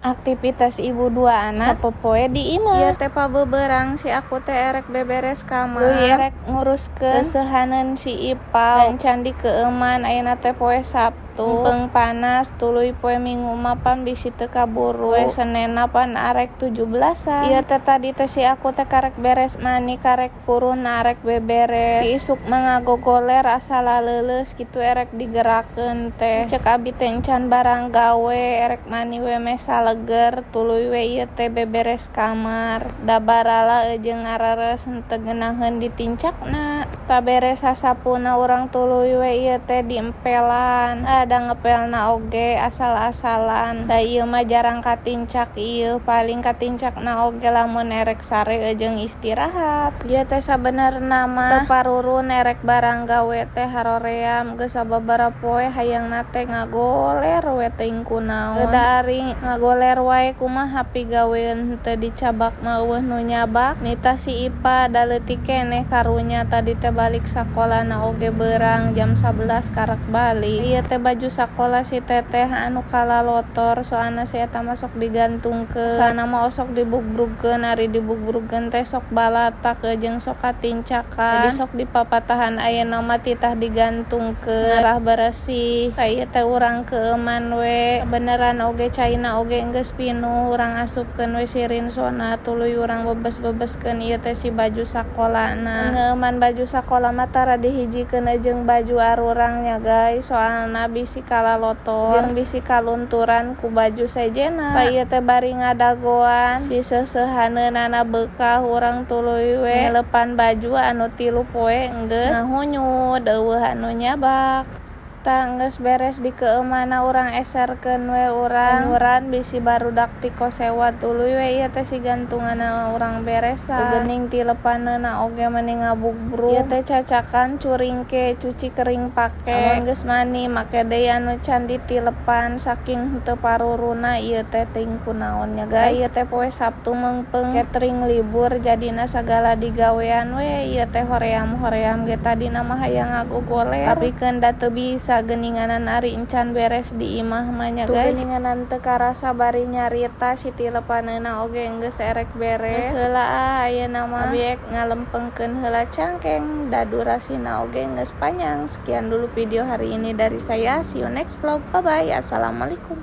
Aktivitas ibu dua anak sapopoe di imah. Ieu teh pabeberang si aku teh erek beberes kamar. Deui erek nguruskeun seusehaneun si Ipau. Dan candi keuman ayeuna teh poe Sabtu. Mumpung panas tuluy poe Minggu mapan bisi teu kaburu. Poe Senenna pan arek 17-an. Ieu teh tadi teh si aku teh karek beres mani karek purun arek beberes. Ti isuk mangagogoler asa laleuleus kitu erek digerakeun teh. Cek abi teh encan barang gawe erek mani we mesa leger tuluy we ieu teh beberes kamar. Da barala jeung ngareres henteu geunaheun ditincakna. Taberes sasapuna urang tuluy we ieu teh diempelan. Ada ngepelna oge asal-asalan. Da ieu mah jarang katincak ieu, paling katincakna oge lamun erek sare jeung istirahat. Ieu teh sabenerna mah teu parurun erek barang gawe teh haroream geus sababaraha poe hayangna teh ngagoler we teuing kunaon. Da ari ngagoler wae kumaha pigaweun teu dicabak mah eueuh nu nyabak. Nita si Ipa da leutik keneh karunya tadi teh balik sakolana oge beurang jam 11 karek balik. Ieu teh baju sakola si teteh anu kalalotor soalna si eta mah sok digantungkeun. Sana mah sok dibugrugkeun, ari dibugrugkeun teh sok balatak jeung sok katincakan. Jadi sok dipapatahan ayeuna mah titah digantungkeun ngarah bersih. Ieu teh urang keuman we beneran oge caina oge geus pinuh urang asupkeun we si Rinsona tuluy urang bebes-bebeskeun ieu teh si baju sakolana. Ngeuman baju sakola mah tara dihijikeun jeung baju arurangnya guys, soalna bisi kalalotor jeung bisi kalunturan ku baju sejena. Ieu teh bari ngadagoan si seuseuhaneunana beukah urang tuluy we ngelepan baju anu 3 poe geus ngahunyut eueuh anu nyabak. Geus beres di keumana urang eserkeun we urang bisi barudak ti kosewa tuluy we ieu teh si gantunganna urang beresan. Geuning ti lepaneuna oge meni ngabugrug. Ieu teh cacakan curingke cuci kering pake. Amun geus mani make deui anu can ditilepan saking teu paruruna ieu teh teuing kunaon nya guys. Ieu teh poe Sabtu meungpeung catering libur jadina sagala digawean we ieu teh hoream-hoream ge tadina mah hayang ngagogoler tapi keun da teu bisa geuninganan ari encan beres di imah mah nya guys. Geuninganan teu karasa bari nyarita si tilepaneuna oge geus erek beres. Heula ayeuna mah biek ngalempengkeun heula cangkeng. Da durasina oge geus panjang. Sekian dulu video hari ini dari saya. See you next vlog. Bye bye. Assalamualaikum.